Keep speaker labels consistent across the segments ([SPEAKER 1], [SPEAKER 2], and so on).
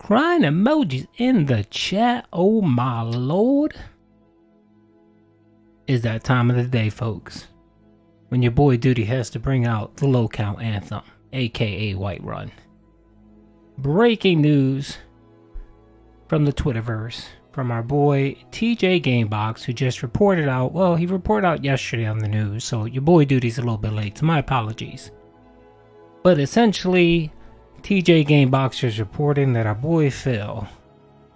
[SPEAKER 1] Crying emojis in the chat. Oh my lord. Is that time of the day, folks, when your boy Duty has to bring out the low count anthem, aka Whiterun. Breaking news from the Twitterverse from our boy TJ Gamebox, who just reported out. Well, he reported out yesterday on the news, so your boy Duty's a little bit late, so my apologies. But essentially, TJ Gamebox is reporting that our boy Phil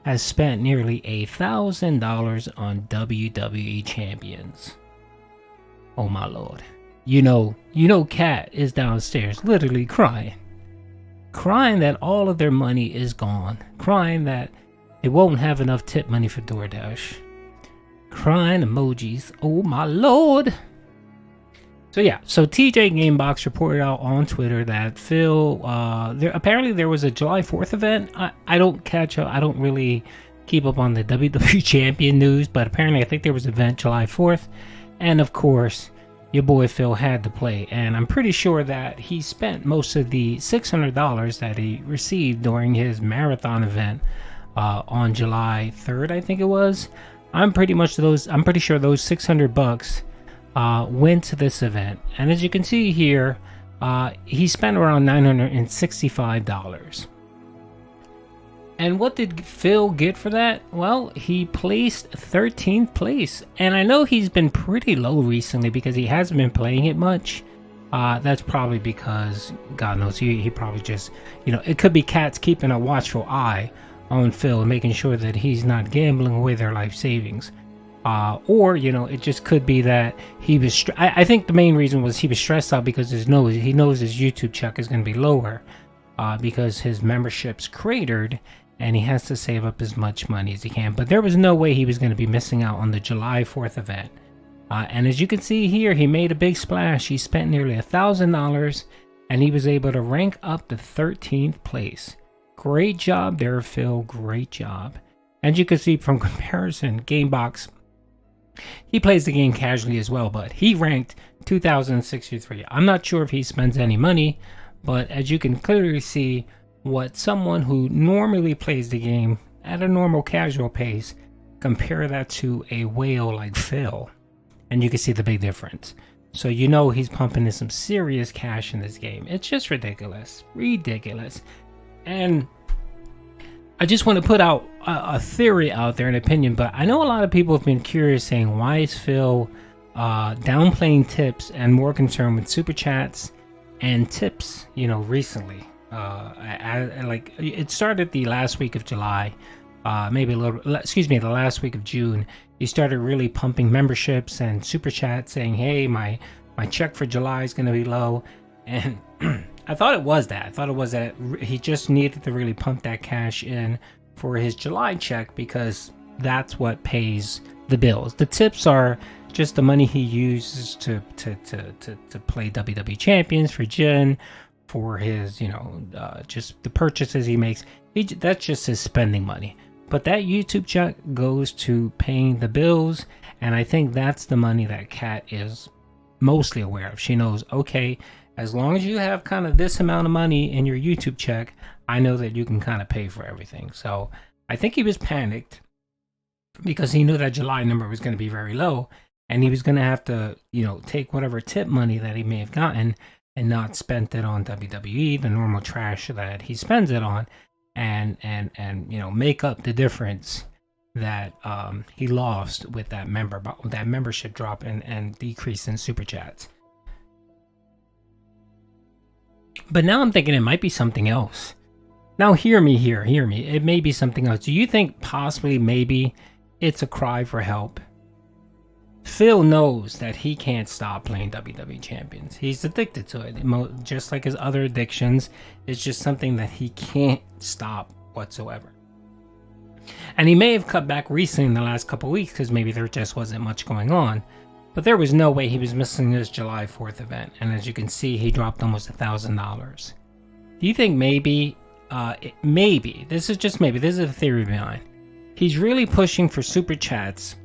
[SPEAKER 1] has spent nearly $1,000 on WWE champions. Oh my lord. You know Kat is downstairs literally crying that all of their money is gone, crying that they won't have enough tip money for DoorDash, crying emojis. Oh my lord. So TJ Gamebox reported out on Twitter that Phil, apparently there was a July 4th event. I don't catch up, I don't really keep up on the WWE Champion news, but apparently I think there was an event July 4th, and of course, your boy Phil had to play, and I'm pretty sure that he spent most of the $600 that he received during his marathon event on July 3rd, I think it was. I'm pretty sure those $600 went to this event, and as you can see here, he spent around $965. And what did Phil get for that? Well, he placed 13th place, and I know he's been pretty low recently because he hasn't been playing it much. That's probably because, God knows, he probably just, it could be cats keeping a watchful eye on Phil and making sure that he's not gambling away their life savings. Or it just could be that he was. I think the main reason was he was stressed out because he knows his YouTube check is going to be lower because his membership's cratered and he has to save up as much money as he can. But there was no way he was going to be missing out on the July 4th event. And as you can see here, he made a big splash. He spent nearly $1,000 and he was able to rank up to 13th place. Great job there, Phil. Great job. And you can see from comparison, Gamebox, he plays the game casually as well, but he ranked 2063. I'm not sure if he spends any money, but as you can clearly see, what someone who normally plays the game at a normal casual pace, compare that to a whale like Phil, and you can see the big difference. So he's pumping in some serious cash in this game. It's just ridiculous. And I just want to put out a theory out there, an opinion, but I know a lot of people have been curious, saying, why is Phil downplaying tips and more concerned with super chats and tips, recently? It started the last week of July, the last week of June. He started really pumping memberships and super chats, saying, hey, my check for July is going to be low. And I thought it was that he just needed to really pump that cash in for his July check, because that's what pays the bills. The tips are just the money he uses to play WWE Champions, for Jin, for his just the purchases he makes. That's just his spending money. But that YouTube check goes to paying the bills, and I think that's the money that Kat is mostly aware of. She knows, okay, as long as you have kind of this amount of money in your YouTube check, I know that you can kind of pay for everything. So I think he was panicked because he knew that July number was going to be very low, and he was going to have to, take whatever tip money that he may have gotten and not spent it on WWE, the normal trash that he spends it on, and make up the difference that he lost with that membership drop and decrease in super chats. But now I'm thinking it might be something else. Now hear me. It may be something else. Do you think possibly maybe it's a cry for help? Phil knows that he can't stop playing WWE Champions. He's addicted to it. Just like his other addictions, it's just something that he can't stop whatsoever. And he may have cut back recently in the last couple weeks because maybe there just wasn't much going on. But there was no way he was missing this July 4th event. And as you can see, he dropped almost $1,000. Do you think maybe, this is a theory behind, he's really pushing for super chats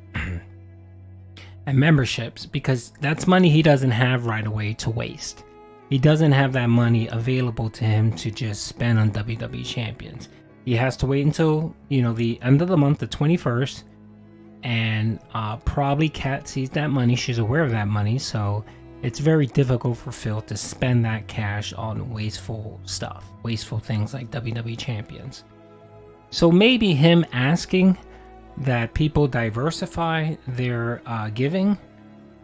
[SPEAKER 1] and memberships because that's money he doesn't have right away to waste. He doesn't have that money available to him to just spend on WWE Champions. He has to wait until, the end of the month, the 21st, and probably Kat sees that money. She's aware of that money, so it's very difficult for Phil to spend that cash on wasteful stuff, wasteful things like WWE champions. So maybe him asking that people diversify their giving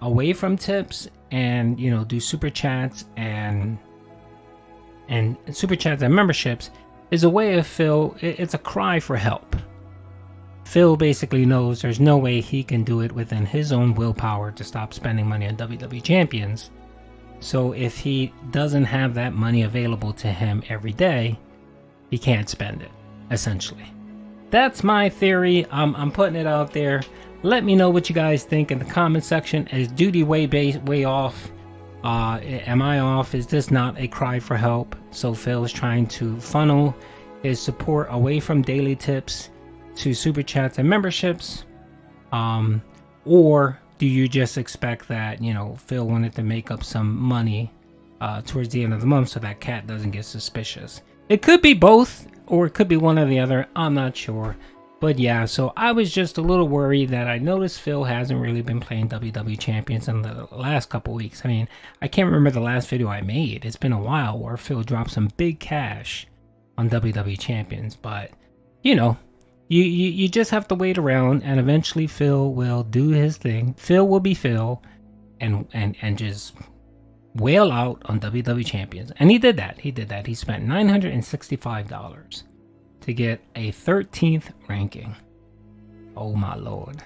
[SPEAKER 1] away from tips and do super chats and super chats and memberships is a way of Phil. It's a cry for help. Phil basically knows there's no way he can do it within his own willpower to stop spending money on WWE champions. So if he doesn't have that money available to him every day, he can't spend it, essentially. That's my theory. I'm putting it out there. Let me know what you guys think in the comment section. Is Duty way off? Am I off? Is this not a cry for help? So Phil is trying to funnel his support away from daily tips to super chats and memberships, or do you just expect that Phil wanted to make up some money towards the end of the month so that Kat doesn't get suspicious? It could be both, or it could be one or the other. I'm not sure. But yeah, so I was just a little worried that I noticed Phil hasn't really been playing WWE Champions in the last couple weeks. I mean, I can't remember the last video I made. It's been a while where Phil dropped some big cash on WWE Champions. But, you just have to wait around, and eventually Phil will do his thing. Phil will be Phil and just wail out on WWE Champions. And he did that. He spent $965 to get a 13th ranking. Oh my lord.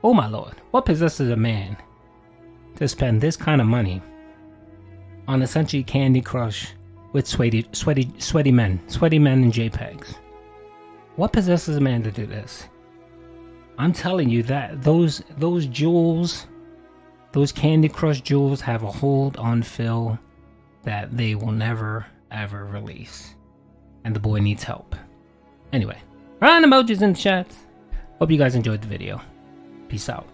[SPEAKER 1] Oh my lord. What possesses a man to spend this kind of money on essentially Candy Crush with sweaty men and JPEGs? What possesses a man to do this? I'm telling you that those jewels, those Candy Crush jewels, have a hold on Phil that they will never ever release. And the boy needs help. Anyway, round emojis in the chat. Hope you guys enjoyed the video. Peace out.